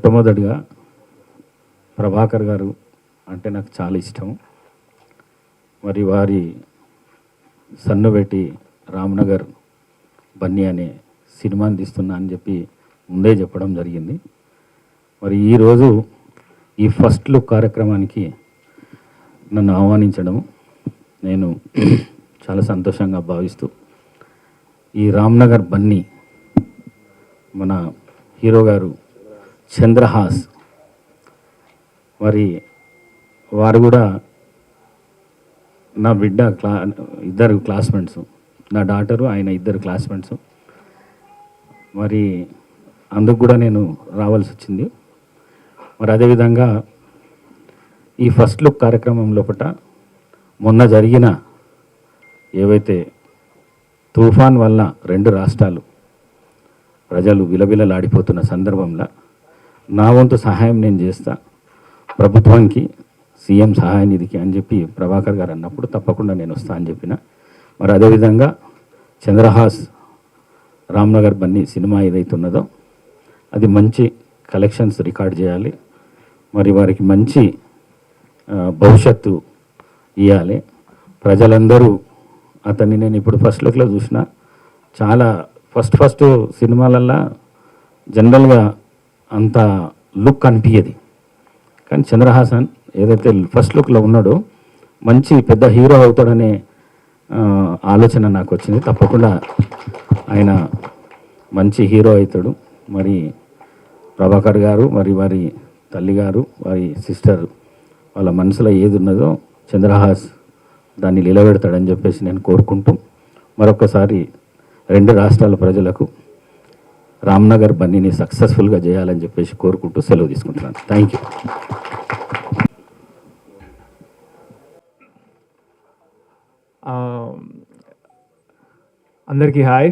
మొట్టమొదటిగా ప్రభాకర్ గారు అంటే నాకు చాలా ఇష్టం. మరి వారి సన్నుబెట్టి రామ్నగర్ బన్నీ అనే సినిమాని తీస్తున్నా అని చెప్పి ముందే చెప్పడం జరిగింది. మరి ఈరోజు ఈ ఫస్ట్ లుక్ కార్యక్రమానికి నన్ను ఆహ్వానించడం నేను చాలా సంతోషంగా భావిస్తూ, ఈ రామ్నగర్ బన్నీ మన హీరో గారు చంద్రహాస్, మరి వారు కూడా నా బిడ్డ ఇద్దరు క్లాస్మేట్స్, నా డాటరు ఆయన ఇద్దరు క్లాస్మేట్స్. మరి అందుకు కూడా నేను రావాల్సి వచ్చింది. మరి అదేవిధంగా ఈ ఫస్ట్ లుక్ కార్యక్రమం లోపల మొన్న జరిగిన ఏవైతే తుఫాన్ వల్ల 2 రాష్ట్రాలు ప్రజలు విలవిలలాడిపోతున్న సందర్భంలో నా వంతు సహాయం నేను చేస్తా ప్రభుత్వానికి, సీఎం సహాయ నిధికి అని చెప్పి ప్రభాకర్ గారు అన్నప్పుడు తప్పకుండా నేను వస్తా అని చెప్పిన. మరి అదేవిధంగా చంద్రహాస్ రామ్నగర్ బన్నీ సినిమా ఏదైతే ఉన్నదో అది మంచి కలెక్షన్స్ రికార్డ్ చేయాలి, మరి వారికి మంచి భవిష్యత్తు ఇవ్వాలి. ప్రజలందరూ అతన్ని నేను ఇప్పుడు ఫస్ట్ లుక్లో చూసిన, చాలా ఫస్ట్ సినిమాలల్లో జనరల్గా అంత లుక్ అనిపించేది, కానీ చంద్రహాసన్ ఏదైతే ఫస్ట్ లుక్లో ఉన్నాడో మంచి పెద్ద హీరో అవుతాడనే ఆలోచన నాకు వచ్చింది. తప్పకుండా ఆయన మంచి హీరో అవుతాడు. మరి ప్రభాకర్ గారు, మరి వారి తల్లిగారు, వారి సిస్టర్, వాళ్ళ మనసులో ఏది ఉన్నదో చంద్రహాస్ దాన్ని నిలబెడతాడని చెప్పేసి నేను కోరుకుంటూ, మరొకసారి 2 రాష్ట్రాల ప్రజలకు రామ్నగర్ బన్నీని సక్సెస్ఫుల్గా చేయాలని చెప్పేసి కోరుకుంటూ సెలవు తీసుకుంటున్నాను. Thank you. అందరికీ హాయ్.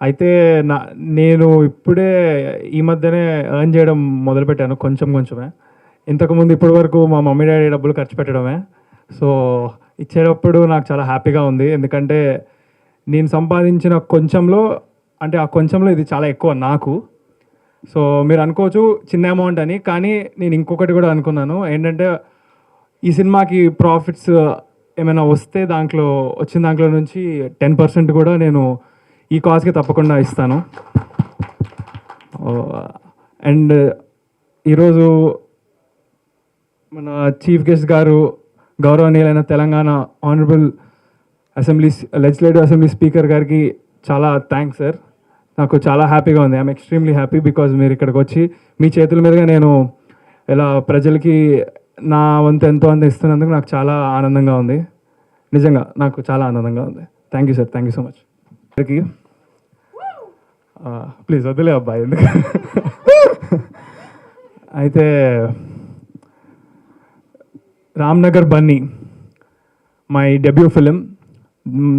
అయితే నేను ఇప్పుడే ఈ మధ్యనే ఎర్న్ చేయడం మొదలుపెట్టాను, కొంచెమే. ఇంతకుముందు ఇప్పటి వరకు మా మమ్మీ డాడీ డబ్బులు ఖర్చు పెట్టడమే. సో ఇచ్చేటప్పుడు నాకు చాలా హ్యాపీగా ఉంది, ఎందుకంటే నేను సంపాదించిన కొంచెంలో, అంటే ఆ కొంచెంలో ఇది చాలా ఎక్కువ నాకు. సో మీరు అనుకోవచ్చు చిన్న అమౌంట్ అని, కానీ నేను ఇంకొకటి కూడా అనుకున్నాను. ఏంటంటే ఈ సినిమాకి ప్రాఫిట్స్ ఏమైనా వస్తే వచ్చిన దాంట్లో నుంచి 10% కూడా నేను ఈ కాజ్కి తప్పకుండా ఇస్తాను. అండ్ ఈరోజు మన చీఫ్ గెస్ట్ గారు, గౌరవనీయులైన Telangana honourable legislative assembly speaker గారికి చాలా థ్యాంక్స్ సార్. నాకు చాలా హ్యాపీగా ఉంది. ఐఎమ్ ఎక్స్ట్రీమ్లీ హ్యాపీ బికాజ్ మీరు ఇక్కడికి వచ్చి మీ చేతుల మీదుగా నేను ఇలా ప్రజలకి నా వంతు ఎంతో అంత ఇస్తున్నందుకు నాకు చాలా ఆనందంగా ఉంది. నిజంగా నాకు చాలా ఆనందంగా ఉంది. Thank you sir, thank you so much. Please వదిలే అబ్బాయి ఎందుకు. అయితే Ramnagar Bunny my debut film.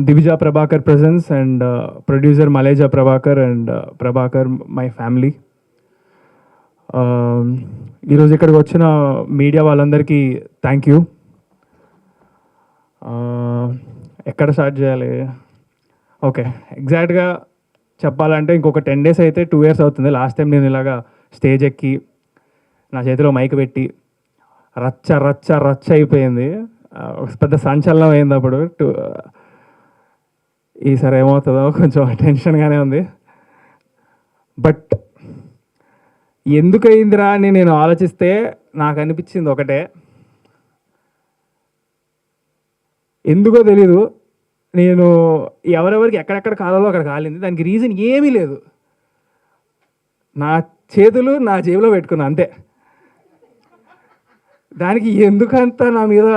Divija Prabhakar presents and producer Maleja Prabhakar and Prabhakar my family. ఈరోజు ఇక్కడికి వచ్చిన మీడియా వాళ్ళందరికీ థ్యాంక్ యూ. ఎక్కడ స్టార్ట్ చేయాలి? ఓకే, ఎగ్జాక్ట్గా చెప్పాలంటే ఇంకొక 10 days అయితే 2 years అవుతుంది. లాస్ట్ టైం నేను ఇలాగా స్టేజ్ ఎక్కి నా చేతిలో మైక్ పెట్టి రచ్చ అయిపోయింది, పెద్ద సంచలనం అయింది అప్పుడు. ఈసారి ఏమవుతుందో కొంచెం టెన్షన్గానే ఉంది. బట్ ఎందుకు అయిందిరా అని నేను ఆలోచిస్తే నాకు అనిపించింది ఒకటే, ఎందుకో తెలీదు, నేను ఎవరెవరికి ఎక్కడెక్కడ కాలాలో అక్కడ కాలింది. దానికి రీజన్ ఏమీ లేదు, నా చేతులు నా జేబులో పెట్టుకున్నా అంతే. దానికి ఎందుకంత నా మీద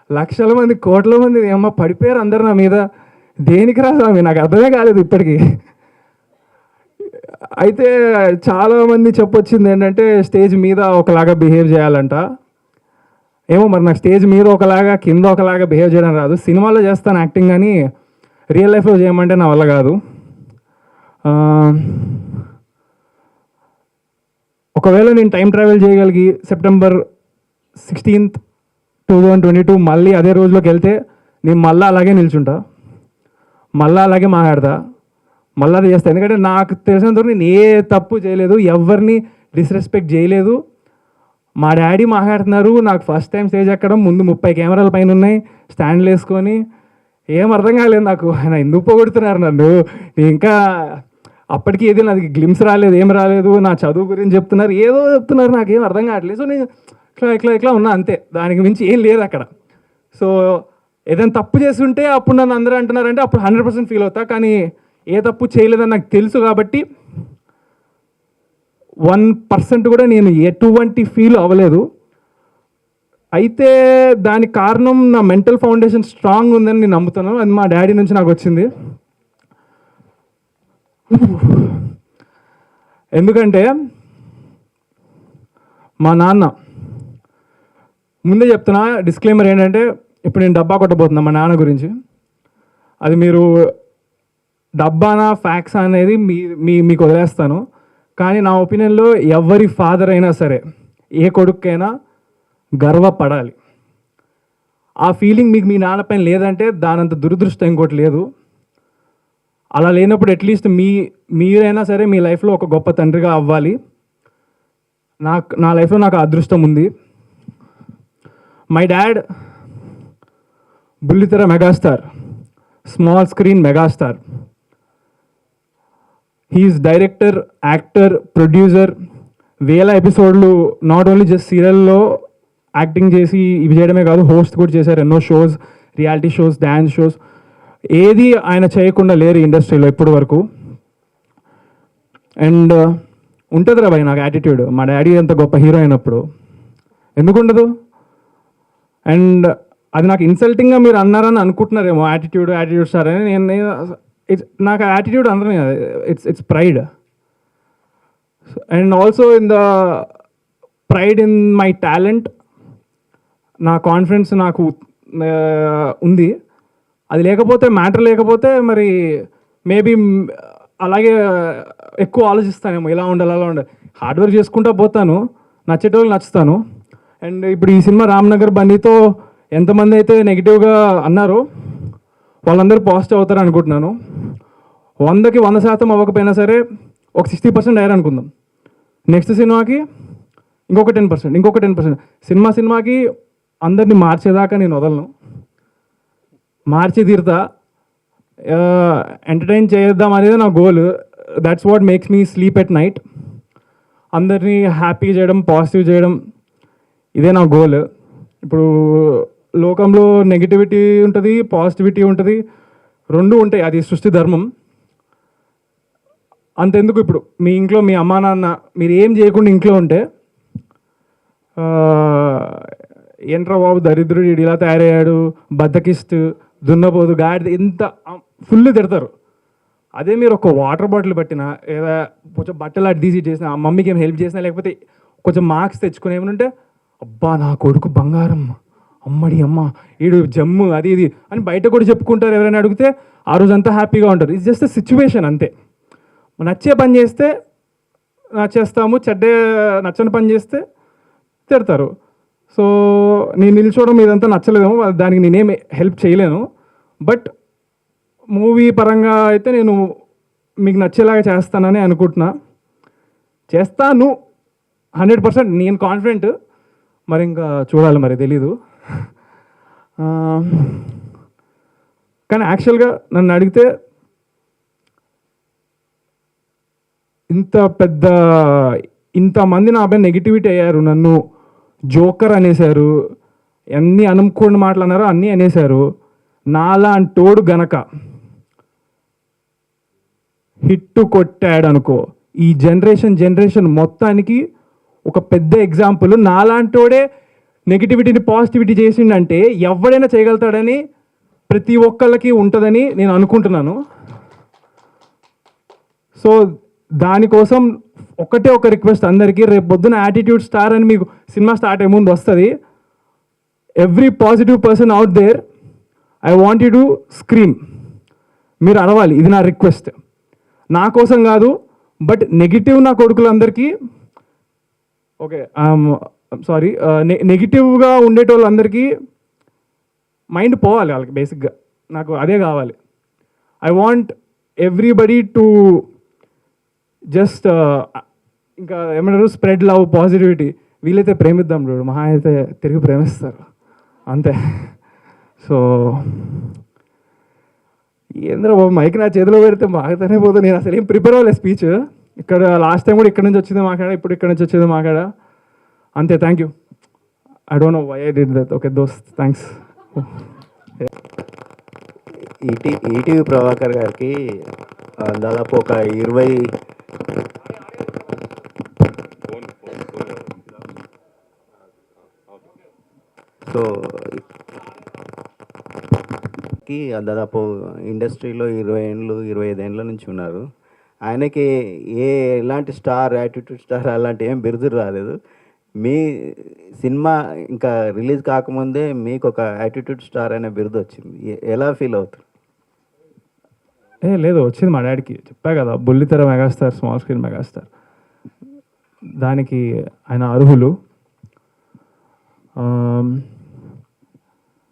లక్షల మంది, కోట్ల మంది ఏమో పడిపోయారు అందరు నా మీద. దేనికి రా స్వామి, నాకు అర్థమే కాలేదు ఇప్పటికీ. అయితే చాలామంది చెప్పొచ్చింది ఏంటంటే స్టేజ్ మీద ఒకలాగా బిహేవ్ చేయాలంట. ఏమో మరి నాకు స్టేజ్ మీద ఒకలాగా కింద ఒకలాగా బిహేవ్ చేయడం రాదు. సినిమాలో చేస్తాను యాక్టింగ్, కానీ రియల్ లైఫ్లో చేయమంటే నా వల్ల కాదు. ఒకవేళ నేను టైం ట్రావెల్ చేయగలిగి September 16th 2022 మళ్ళీ అదే రోజులోకి వెళ్తే నేను మళ్ళీ అలాగే నిల్చుంటా, మళ్ళీ అలాగే మాట్లాడతా, మళ్ళీ అది చేస్తాను. ఎందుకంటే నాకు తెలిసినంతవరకు నేను ఏ తప్పు చేయలేదు, ఎవరిని డిస్రెస్పెక్ట్ చేయలేదు. మా డాడీ మాట్లాడుతున్నారు, నాకు ఫస్ట్ టైం స్టేజ్ ఎక్కడం, ముందు 30 కెమెరాల పైన ఉన్నాయి, స్టాండ్లు వేసుకొని, ఏం అర్థం కాలేదు నాకు. ఆయన ఎందుకు పొగుడుతున్నారు నన్ను? నేను ఇంకా అప్పటికి ఏది నాది గ్లిమ్స్ రాలేదు, ఏం రాలేదు, నా చదువు గురించి చెప్తున్నారు, ఏదో చెప్తున్నారు, నాకేం అర్థం కావట్లేదు. సో నేను ఇట్లా ఉన్నా అంతే, దానికి మించి ఏం లేదు అక్కడ. సో ఏదైనా తప్పు చేస్తుంటే అప్పుడు నన్ను అందరూ అంటున్నారంటే అప్పుడు 100% ఫీల్ అవుతా. కానీ ఏ తప్పు చేయలేదని నాకు తెలుసు కాబట్టి 1% కూడా నేను ఎటువంటి ఫీల్ అవ్వలేదు. అయితే దానికి కారణం నా మెంటల్ ఫౌండేషన్ స్ట్రాంగ్ ఉందని నేను నమ్ముతాను. అది మా డాడీ నుంచి నాకు వచ్చింది. ఎందుకంటే మా నాన్న, ముందే చెప్తున్నా డిస్క్లైమర్ ఏంటంటే, ఇప్పుడు నేను డబ్బా కొట్టబోతున్నా మా నాన్న గురించి. అది మీరు డబ్బానా ఫ్యాక్స్ అనేది మీకు వదిలేస్తాను. కానీ నా ఒపీనియన్లో ఎవరి ఫాదర్ అయినా సరే, ఏ కొడుకైనా గర్వపడాలి. ఆ ఫీలింగ్ మీకు మీ నాన్న పైన లేదంటే దానంత దురదృష్టం ఇంకోటి లేదు. అలా లేనప్పుడు అట్లీస్ట్ మీరైనా సరే మీ లైఫ్లో ఒక గొప్ప తండ్రిగా అవ్వాలి. నా లైఫ్లో నాకు ఆ అదృష్టం ఉంది. మై డాడ్ బుల్లితెర megastar, small screen megastar. He's director, actor, producer. వేల ఎపిసోడ్లు నాట్ ఓన్లీ జస్ట్ సీరియల్లో యాక్టింగ్ చేసి ఇవి చేయడమే కాదు, హోస్ట్ కూడా చేశారు ఎన్నో shows, reality shows, dance shows. ఏది ఆయన చేయకుండా లేరు ఇండస్ట్రీలో ఇప్పటి వరకు. అండ్ ఉంటుంది రా భయ్ నాకు యాటిట్యూడ్, మా డాడీ అంత గొప్ప హీరో అయినప్పుడు ఎందుకు ఉండదు? అండ్ అది నాకు ఇన్సల్టింగ్గా మీరు అన్నారని అనుకుంటున్నారేమో, యాటిట్యూడ్ సార్ అని. నాకు యాటిట్యూడ్ అందరం, it's pride. And also in the pride in my talent. నా కాన్ఫిడెన్స్ నాకు ఉంది. అది లేకపోతే, మ్యాటర్ లేకపోతే మరి మేబీ అలాగే ఎక్కువ ఆలోచిస్తానేమో, ఇలా ఉండాలి అలా ఉండాలి. హార్డ్ వర్క్ చేసుకుంటూ పోతాను, నచ్చేటోళ్ళు నచ్చుతాను. అండ్ ఇప్పుడు ఈ సినిమా రామ్నగర్ బండితో ఎంతమంది అయితే నెగిటివ్గా అన్నారో వాళ్ళందరూ పాజిటివ్ అవుతారు అనుకుంటున్నాను. 100కి 100% అవ్వకపోయినా సరే ఒక 60% అయ్యారు అనుకుందాం. నెక్స్ట్ సినిమాకి ఇంకొక 10%. సినిమాకి అందరినీ మార్చేదాకా నేను వదలను, మార్చి తీరుతా. ఎంటర్టైన్ చేద్దాం అనేది నా goal. That's what makes me sleep at night. అందరినీ హ్యాపీ చేయడం, పాజిటివ్ చేయడం, ఇదే నా గోల్. ఇప్పుడు లోకంలో నెగిటివిటీ ఉంటుంది, పాజిటివిటీ ఉంటుంది, రెండు ఉంటాయి, అది సృష్టి ధర్మం. అంతెందుకు, ఇప్పుడు మీ ఇంట్లో మీ అమ్మా నాన్న మీరు ఏం చేయకుండా ఇంట్లో ఉంటే, ఏంట్రా బాబు దరిద్రుడు, ఇలా తయారయ్యాడు, బద్దకిస్తూ, దున్నపోదు, గాడిద, ఇంత ఫుల్ తిడతారు. అదే మీరు ఒక వాటర్ బాటిల్ పట్టినా, లేదా కొంచెం బట్టలు అటు తీసి చేసినా, ఆ మమ్మీకి ఏం హెల్ప్ చేసినా, లేకపోతే కొంచెం మార్క్స్ తెచ్చుకుని ఏమనుంటే, అబ్బా నా కొడుకు బంగారం, అమ్మడి అమ్మ ఈడు జమ్ము, అది ఇది అని బయట కూడా చెప్పుకుంటారు. ఎవరైనా అడిగితే ఆ రోజు అంతా హ్యాపీగా ఉంటారు. ఇట్స్ జస్ట్ సిచ్యువేషన్ అంతే. నచ్చే పని చేస్తే నచ్చేస్తాము, నచ్చని పని చేస్తే తిడతారు. సో నేను నిల్చోవడం ఇదంతా నచ్చలేదేమో, దానికి నేనేం హెల్ప్ చేయలేను. బట్ మూవీ పరంగా అయితే నేను మీకు నచ్చేలాగా చేస్తానని అనుకుంటున్నా. చేస్తాను 100%, నేను కాన్ఫిడెంట్. మరి ఇంకా చూడాలి, మరి తెలీదు. కానీ యాక్చువల్గా నన్ను అడిగితే ఇంతమంది నా పైన నెగిటివిటీ అయ్యారు, నన్ను జోకర్ అనేశారు, అన్నీ అనుకోని మాటలు అన్నారో అన్నీ అనేశారు. నాలాంటోడు గనక హిట్ కొట్టాడు అనుకో, ఈ జనరేషన్ మొత్తానికి ఒక పెద్ద ఎగ్జాంపుల్. నాలాంటోడే నెగిటివిటీని పాజిటివిటీ చేసిండంటే ఎవడైనా చేయగలుగుతాడని ప్రతి ఒక్కళ్ళకి ఉంటుందని నేను అనుకుంటున్నాను. సో దానికోసం ఒకటే ఒక రిక్వెస్ట్ అందరికీ, రేపు పొద్దున యాటిట్యూడ్ స్టార్ అని మీకు సినిమా స్టార్ట్ అయ్యే ముందు వస్తుంది. Every positive person out there, I want you to scream. మీరు అరవాలి, ఇది నా రిక్వెస్ట్. నా కోసం కాదు, బట్ నెగిటివ్ నా కొడుకులందరికీ, ఓకే సారీ, నెగిటివ్గా ఉండేటోళ్ళందరికీ మైండ్ పోవాలి వాళ్ళకి. బేసిక్గా నాకు అదే కావాలి. I want everybody to just ఇంకా ఏమంటారు స్ప్రెడ్ లవ్ పాజిటివిటీ. వీలైతే ప్రేమిద్దాం చూడు, మహా అయితే తిరిగి ప్రేమిస్తారు అంతే. సో ఏంద్రా బాబు మైక్ నా చేతిలో పెడితే మాకుతూనే పోతుంది. నేను అసలు ఏం ప్రిపేర్ అవ్వలేదు స్పీచ్. ఇక్కడ లాస్ట్ టైం కూడా ఇక్కడ నుంచి వచ్చింది మాట్లాడా, ఇప్పుడు ఇక్కడ నుంచి వచ్చేది మాట్లాడా అంతే. Thank you. I don't know why I did that. Okay దోస్త్, థ్యాంక్స్. ఈటీవీ ప్రభాకర్ గారికి దాదాపు ఒక 20 సో దాదాపు ఇండస్ట్రీలో 20 ఏళ్ళు 25 ఏళ్ళ నుంచి ఉన్నారు. ఆయనకి ఎలాంటి స్టార్, యాటిట్యూడ్ స్టార్ అలాంటి ఏం బిరుదులు రాలేదు. మీ సినిమా ఇంకా రిలీజ్ కాకముందే మీకు ఒక యాటిట్యూడ్ స్టార్ అనే బిరుదు వచ్చింది. ఎలా ఫీల్ అవుతారు? లేదు, వచ్చింది మా డాడీకి. చెప్పా కదా, బుల్లితెర మెగాస్టార్, స్మాల్ స్క్రీన్ మెగాస్టార్. దానికి ఆయన అర్హులు.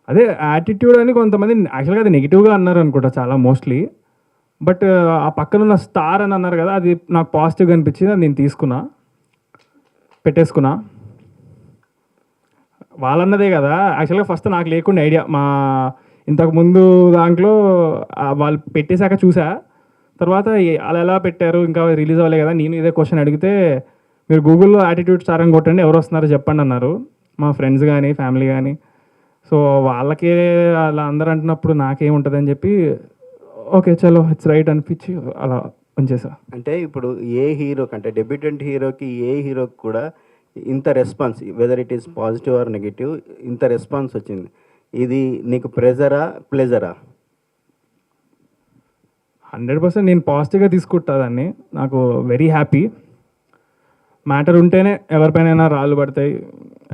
అదే యాటిట్యూడ్ అని కొంతమంది యాక్చువల్గా అది నెగిటివ్గా అన్నారు అనుకుంటా చాలా మోస్ట్లీ. బట్ ఆ పక్కన ఉన్న స్టార్ అని అన్నారు కదా, అది నాకు పాజిటివ్గా అనిపించింది. అది నేను తీసుకున్నా, పెట్టేసుకున్నా. వాళ్ళన్నదే కదా యాక్చువల్గా. ఫస్ట్ నాకు లేకుండా ఐడియా, మా ఇంతకుముందు దాంట్లో వాళ్ళు పెట్టేశాక చూసా. తర్వాత అలా ఎలా పెట్టారు, ఇంకా రిలీజ్ అవ్వలే కదా. నేను ఇదే క్వశ్చన్ అడిగితే, మీరు గూగుల్లో యాటిట్యూడ్ స్టార్ అని కొట్టండి ఎవరు వస్తున్నారో చెప్పండి అన్నారు, మా ఫ్రెండ్స్ కానీ ఫ్యామిలీ కానీ. సో వాళ్ళకే అలా అందరూ అంటున్నప్పుడు నాకేముంటుంది అని చెప్పి ఓకే చలో ఇట్స్ రైట్ అనిపించి అలా ఉంచేసా. అంటే ఇప్పుడు ఏ హీరోకి, అంటే డెబ్యూటెంట్ హీరోకి, ఏ హీరోకి కూడా ఇంత response, whether it is positive or negative, ఇంత రెస్పాన్స్ వచ్చింది. ఇది నీకు ప్రెజరా ప్లెజరా? 100% నేను పాజిటివ్గా తీసుకుంటా దాన్ని. నాకు వెరీ హ్యాపీ. మ్యాటర్ ఉంటేనే ఎవరిపైనైనా రాళ్ళు పడతాయి.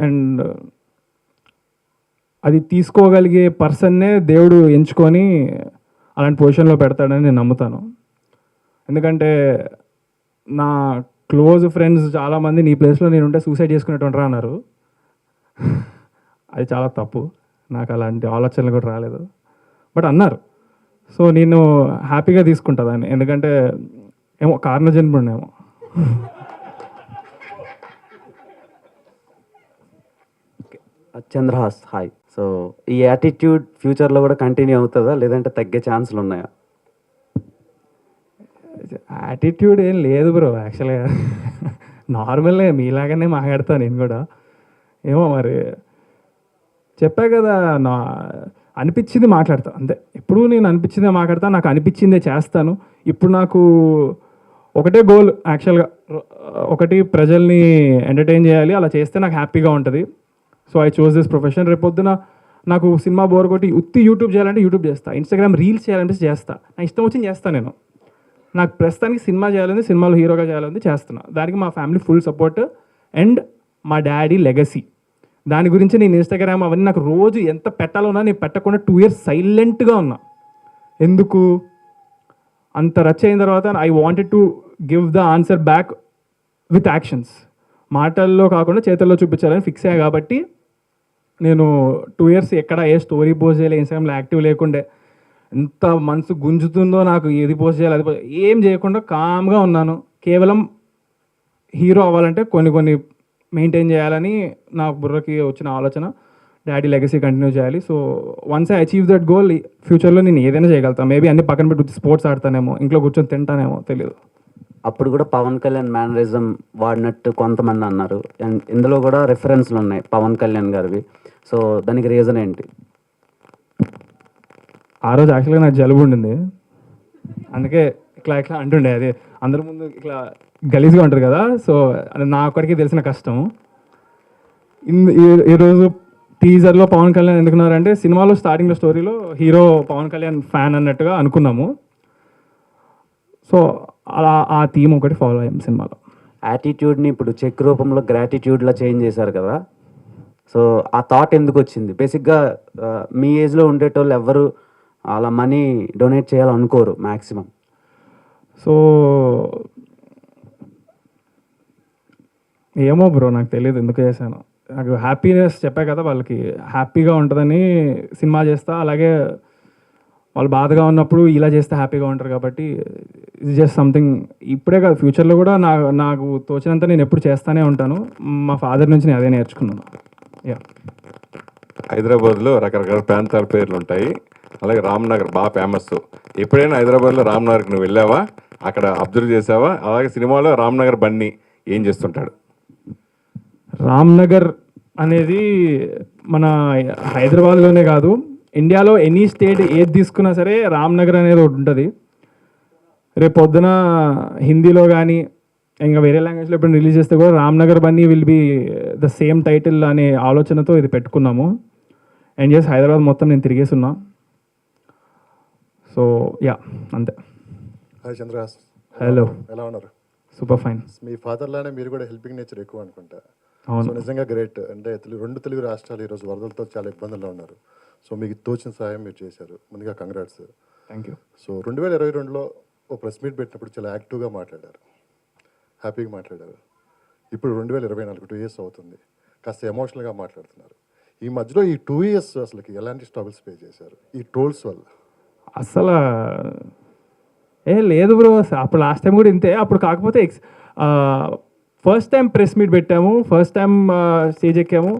అండ్ అది తీసుకోగలిగే పర్సన్నే దేవుడు ఎంచుకొని అలాంటి పొజిషన్లో పెడతాడని నేను నమ్ముతాను. ఎందుకంటే నా క్లోజ్ ఫ్రెండ్స్ చాలామంది నీ ప్లేస్లో నేను ఉంటే సూసైడ్ చేసుకునేటువంటి అన్నారు. అది చాలా తప్పు. నాకు అలాంటి ఆలోచనలు కూడా రాలేదు, బట్ అన్నారు. సో నేను హ్యాపీగా తీసుకుంటా దాన్ని. ఎందుకంటే ఏమో కారణ జన్ముడినేమో. చంద్రహాస్ హాయ్. సో ఈ యాటిట్యూడ్ ఫ్యూచర్లో కూడా కంటిన్యూ అవుతుందా, లేదంటే తగ్గే ఛాన్సులు ఉన్నాయా? యాటిట్యూడ్ ఏం లేదు బ్రో. యాక్చువల్గా నార్మల్గా మీలాగానే మాట్లాడతాను నేను కూడా. ఏమో మరి చెప్పా కదా, నా అనిపించింది మాట్లాడతా అంతే. ఎప్పుడు నేను అనిపించిందే మాట్లాడతా, నాకు అనిపించిందే చేస్తాను. ఇప్పుడు నాకు ఒకటే గోల్ యాక్చువల్గా, ఒకటి ప్రజల్ని ఎంటర్టైన్ చేయాలి. అలా చేస్తే నాకు హ్యాపీగా ఉంటుంది. So I choose this profession. రేపొద్దున నాకు సినిమా బోర్ కొట్టి ఉత్తి యూట్యూబ్ చేయాలంటే యూట్యూబ్ చేస్తా, ఇన్స్టాగ్రామ్ రీల్స్ చేయాలంటే చేస్తా, నా ఇష్టం వచ్చింది చేస్తాను నేను. నాకు ప్రస్తుతానికి సినిమా చేయాలని, సినిమాలో హీరోగా చేయాలని చేస్తున్నా. దానికి మా ఫ్యామిలీ ఫుల్ సపోర్ట్ అండ్ మా డాడీ లెగసీ. దాని గురించి నేను ఇన్స్టాగ్రామ్ అవన్నీ నాకు రోజు ఎంత పెట్టాలన్నా నేను పెట్టకుండా 2 years సైలెంట్గా ఉన్నా. ఎందుకు అంత రచ్ అయిన తర్వాత I wanted to give the answer back with actions. మాటల్లో కాకుండా చేతుల్లో చూపించాలని ఫిక్స్ అయ్యా. కాబట్టి నేను 2 years ఎక్కడ ఏ స్టోరీ పోస్ట్ చేయాలి, ఇన్స్టాగ్రామ్లో యాక్టివ్ లేకుండే, ఎంత మనసు గుంజుతుందో నాకు, ఏది పోస్ట్ చేయాలి అది ఏం చేయకుండా కామ్గా ఉన్నాను. కేవలం హీరో అవ్వాలంటే కొన్ని మెయింటైన్ చేయాలని నా బుర్రకి వచ్చిన ఆలోచన. డాడీ లెగసీ కంటిన్యూ చేయాలి. So once I achieve that goal, ఫ్యూచర్లో నేను ఏదైనా చేయగలుగుతాను. మేబీ అన్ని పక్కన పెట్టి స్పోర్ట్స్ ఆడతానేమో, ఇంట్లో కూర్చొని తింటానేమో, తెలియదు. అప్పుడు కూడా పవన్ కళ్యాణ్ మేనరిజం వాడినట్టు కొంతమంది అన్నారు. అండ్ ఇందులో కూడా రెఫరెన్స్లు ఉన్నాయి పవన్ కళ్యాణ్ గారివి. సో దానికి రీజన్ ఏంటి? ఆ రోజు యాక్చువల్గా నాకు జలుబు ఉండింది, అందుకే ఇట్లా అంటుండే. అది అందరి ముందు ఇట్లా గలీజ్గా ఉంటుంది కదా. సో అది నా ఒక్కడికి తెలిసిన కష్టం. ఈరోజు టీజర్లో పవన్ కళ్యాణ్ ఎందుకున్నారంటే, సినిమాలో స్టార్టింగ్లో స్టోరీలో హీరో పవన్ కళ్యాణ్ ఫ్యాన్ అన్నట్టుగా అనుకున్నాము. సో అలా ఆ థీమ్ ఒకటి ఫాలో అయ్యాం సినిమాలో. యాటిట్యూడ్ని ఇప్పుడు చెక్ రూపంలో గ్రాటిట్యూడ్లా చేంజ్ చేశారు కదా. సో ఆ థాట్ ఎందుకు వచ్చింది? బేసిక్గా మీ ఏజ్లో ఉండేటోళ్ళు ఎవరు అలా మనీ డొనేట్ చేయాలనుకోరు మ్యాక్సిమం. సో ఏమో బ్రో, నాకు తెలియదు ఎందుకు చేశాను. నాకు హ్యాపీనెస్ చెప్పా కదా, వాళ్ళకి హ్యాపీగా ఉంటుందని సినిమా చేస్తా. అలాగే వాళ్ళు బాధగా ఉన్నప్పుడు ఇలా చేస్తే హ్యాపీగా ఉంటారు కాబట్టి ఇది జస్ట్ సంథింగ్ ఇప్పుడే కాదు ఫ్యూచర్లో కూడా నాకు తోచినంత నేను ఎప్పుడు చేస్తూనే ఉంటాను. మా ఫాదర్ నుంచి నేను అదే నేర్చుకున్నాను. యా. హైదరాబాద్లో రకరకాల ప్రాంతాల పేర్లు ఉంటాయి, అలాగే రామ్నగర్ బాగా ఫేమస్. ఎప్పుడైనా హైదరాబాద్లో రామ్నగర్కి నువ్వు వెళ్ళావా, అక్కడ అబ్జర్వ్ చేసావా? అలాగే సినిమాలో రామ్నగర్ బన్నీ ఏం చేస్తుంటాడు? రామ్నగర్ అనేది మన హైదరాబాద్లోనే కాదు, ఇండియాలో ఎనీ స్టేట్ ఏది తీసుకున్నా సరే రామ్నగర్ అనేది ఒకటి ఉంటుంది. రేపు పొద్దున హిందీలో కానీ ఇంకా వేరే లాంగ్వేజ్లో ఎప్పుడు రిలీజ్ చేస్తే కూడా Ramnagar Bunny will be the same title అనే ఆలోచనతో ఇది పెట్టుకున్నాము. అండ్ చేసి హైదరాబాద్ మొత్తం నేను తిరిగేసి ఉన్నా. సో యా, అంతే. హాయ్ చంద్రహాస్. హలో. ఎలా ఉన్నారు? Super fine. మీ ఫాదర్ లానే మీరు కూడా హెల్పింగ్ నేచర్ ఎక్కువ అనుకుంటా. అవును. సో నిజంగా గ్రేట్. అంటే రెండు తెలుగు రాష్ట్రాలు ఈరోజు వరదలతో చాలా ఇబ్బందుల్లో ఉన్నారు. సో మీకు తోచిన సహాయం మీరు చేశారు. ముందుగా కంగ్రాట్స్. Thank you. సో 2022లో ఓ ప్రెస్ మీట్ పెట్టినప్పుడు చాలా యాక్టివ్గా మాట్లాడారు, హ్యాపీగా మాట్లాడారు. ఇప్పుడు 2024 2 years అవుతుంది, కాస్త ఎమోషనల్గా మాట్లాడుతున్నారు. ఈ మధ్యలో ఈ 2 years అసలుకి ఎలాంటి స్ట్రగుల్స్ పే చేశారు ఈ ట్రోల్స్ వల్ల? అసలు లేదు బ్రో, అప్పుడు లాస్ట్ టైం కూడా ఇంతే. అప్పుడు కాకపోతే ఫస్ట్ టైం ప్రెస్ మీట్ పెట్టాము, ఫస్ట్ టైం స్టేజ్ ఎక్కాము.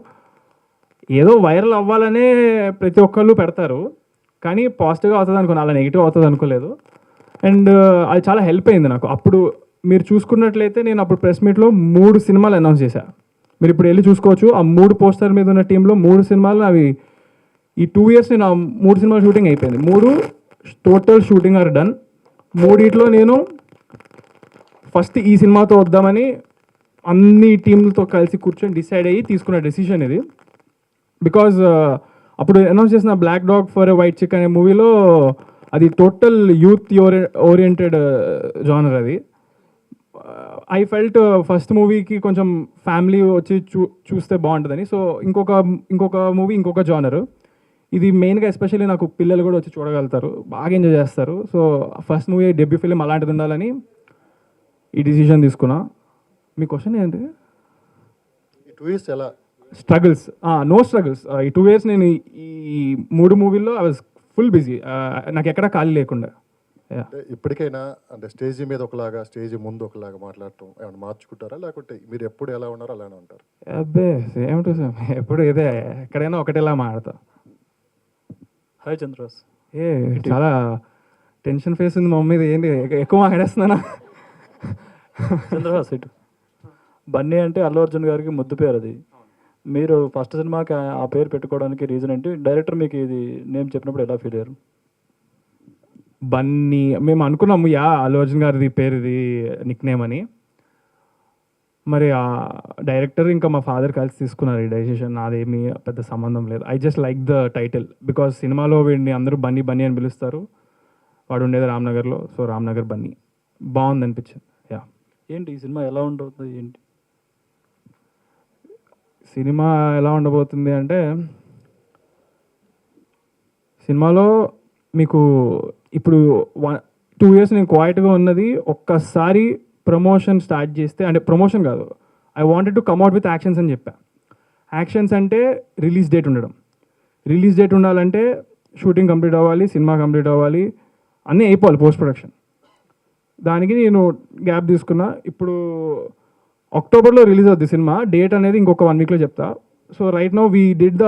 ఏదో వైరల్ అవ్వాలనే ప్రతి ఒక్కళ్ళు పెడతారు, కానీ పాజిటివ్గా అవుతుంది అనుకున్నాను, అలా నెగిటివ్ అవుతుంది అనుకోలేదు. అండ్ అది చాలా హెల్ప్ అయింది నాకు. అప్పుడు మీరు చూసుకున్నట్లయితే నేను అప్పుడు ప్రెస్ మీట్లో 3 సినిమాలు అనౌన్స్ చేశాను. మీరు ఇప్పుడు వెళ్ళి చూసుకోవచ్చు, ఆ 3 పోస్టర్ మీద ఉన్న టీంలో 3 సినిమాలు అవి ఈ 2 years నేను 3 సినిమాలు షూటింగ్ అయిపోయింది. 3 టోటల్ షూటింగ్ ఆర్ డన్. 3 నేను ఫస్ట్ ఈ సినిమాతో వద్దామని అన్ని టీంలతో కలిసి కూర్చొని డిసైడ్ అయ్యి తీసుకున్న డెసిషన్ ఇది. బికాజ్ అప్పుడు అనౌన్స్ చేసిన black dog for a white chick అనే మూవీలో అది టోటల్ యూత్ ఓరియంటెడ్ జానర్. అది ఐ ఫెల్ట్ ఫస్ట్ మూవీకి కొంచెం ఫ్యామిలీ వచ్చి చూస్తే బాగుంటుందని. సో ఇంకొక మూవీ ఇంకొక జానర్. ఇది మెయిన్గా ఎస్పెషల్లీ నాకు పిల్లలు కూడా వచ్చి చూడగలుగుతారు, బాగా ఎంజాయ్ చేస్తారు. So first movie debut film అలాంటిది ఉండాలని ఈ డిసిషన్ తీసుకున్నా. మీ క్వశ్చన్ ఏంటి? ఈ 2 years ఎలా స్ట్రగుల్స్? No struggles. ఈ 2 years నేను ఈ 3 మూవీల్లో ఐ వాజ్ ఫుల్ బిజీ, నాకు ఎక్కడ ఖాళీ లేకుండా. అంటే ఇప్పటికైనా అంటే స్టేజ్ మీద ఒకలాగా, స్టేజ్ ముందు ఒకలాగా మాట్లాడటం ఏమైనా మార్చుకుంటారా, లేకుంటే మీరు ఎప్పుడు ఎలా ఉన్నారో అలానే ఉంటారు? అబ్బే సేమ్ టు సేమ్, ఎప్పుడు ఇదే, ఎక్కడైనా ఒకటేలా మాడతా. హాయ్ చంద్రహాస్. చాలా టెన్షన్ ఫేస్ ఉంది మా మమ్మీది. ఏంటి ఎక్కువ మాట్లాడేస్తున్నానా? చంద్రహాస్ ఇటు. బన్నీ అంటే అల్లు అర్జున్ గారికి ముద్దు పేరు. అది మీరు ఫస్ట్ సినిమాకి ఆ పేరు పెట్టుకోవడానికి రీజన్ ఏంటి? డైరెక్టర్ మీకు ఇది నేమ్ చెప్పినప్పుడు ఎలా ఫీల్ అయ్యారు? బన్నీ మేము అనుకున్నాము, అల్లు అర్జున్ గారిది పేరు ఇది నిక్ నేమ్ అని. మరి ఆ డైరెక్టర్ ఇంకా మా ఫాదర్ కలిసి తీసుకున్నారు ఈ డెసిషన్. నాదేమీ పెద్ద సంబంధం లేదు. I just like the title because సినిమాలో వీడిని అందరూ బన్నీ బన్నీ అని పిలుస్తారు. వాడు ఉండేది రామ్నగర్లో, సో రామ్నగర్ బన్నీ బాగుంది అనిపించింది. యా. ఏంటి ఈ సినిమా ఎలా ఉండబోతుంది ఏంటి? సినిమా ఎలా ఉండబోతుంది అంటే, సినిమాలో మీకు ఇప్పుడు 2 years నేను క్వైట్గా ఉన్నది. ఒక్కసారి ప్రమోషన్ స్టార్ట్ చేస్తే, అంటే ప్రమోషన్ కాదు, I wanted to come out with actions అని చెప్పా. యాక్షన్స్ అంటే రిలీజ్ డేట్ ఉండడం. రిలీజ్ డేట్ ఉండాలంటే షూటింగ్ కంప్లీట్ అవ్వాలి, సినిమా కంప్లీట్ అవ్వాలి, అన్నీ అయిపోవాలి పోస్ట్ ప్రొడక్షన్. దానికి నేను గ్యాప్ తీసుకున్నా. ఇప్పుడు అక్టోబర్లో రిలీజ్ అవుద్ది సినిమా. డేట్ అనేది ఇంకొక 1 weekలో చెప్తా. So right now we did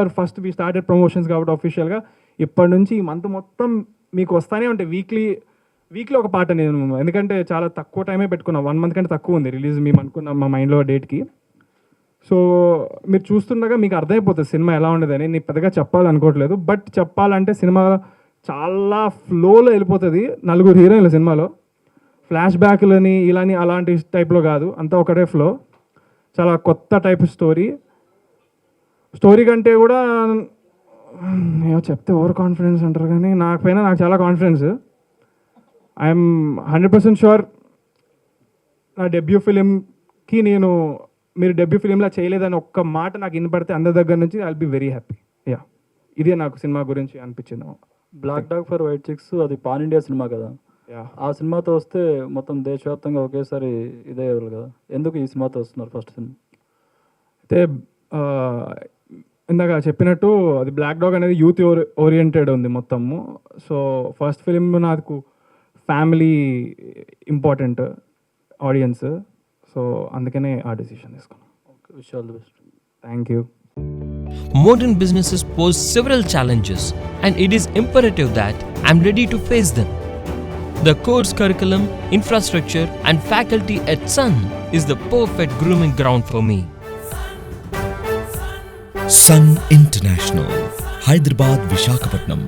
we started promotions కాబట్టి అఫీషియల్గా ఇప్పటి నుంచి ఈ మంత్ మొత్తం మీకు వస్తానే ఉంటాయి. వీక్లీ ఒక పాట నేను, ఎందుకంటే చాలా తక్కువ టైమే పెట్టుకున్నా, 1 month కంటే తక్కువ ఉంది రిలీజ్ మేము అనుకున్న మా మైండ్లో డేట్కి. సో మీరు చూస్తుండగా మీకు అర్థమైపోతుంది సినిమా ఎలా ఉండదని. నేను పెద్దగా చెప్పాలనుకోవట్లేదు, బట్ చెప్పాలంటే సినిమా చాలా ఫ్లోలో వెళ్ళిపోతుంది. 4 హీరోయిన్లు సినిమాలో, ఫ్లాష్ బ్యాక్లని ఇలాని అలాంటి టైప్లో కాదు, అంతా ఒకటే ఫ్లో. చాలా కొత్త టైప్ స్టోరీ కంటే కూడా ఏమో చెప్తే ఓవర్ కాన్ఫిడెన్స్ అంటారు, కానీ నాకు చాలా కాన్ఫిడెన్స్. ఐఎమ్ 100% షూర్ నా డెబ్యూ ఫిలింకి మీరు డెబ్యూ ఫిలింలా చేయలేదని ఒక్క మాట నాకు వినపడితే అందరి దగ్గర నుంచి I will be very happy. Yeah, ఇదే నాకు సినిమా గురించి అనిపించింది. Black dog for white chicks అది పాన్ ఇండియా సినిమా కదా. ఆ సినిమాతో వస్తే మొత్తం దేశవ్యాప్తంగా ఒకేసారి ఇదే కదా. ఎందుకు ఈ సినిమాతో వస్తున్నారు ఫస్ట్ సినిమా? అయితే ఇందాక చెప్పినట్టు అది బ్లాక్ డాగ్ అనేది యూత్ ఓరియంటెడ్ ఉంది మొత్తము. సో ఫస్ట్ ఫిలిం నాకు ఫ్యామిలీ ఇంపార్టెంట్ ఆడియన్స్. సో అందుకనే ఆ డెసిషన్ తీసుకున్నాను. Wish all the best. Thank you. Modern businesses pose several challenges, and it is imperative that I'm ready to face them. The course curriculum, infrastructure, and faculty at Sun is the perfect grooming ground for me. Sun International, Hyderabad, Visakhapatnam.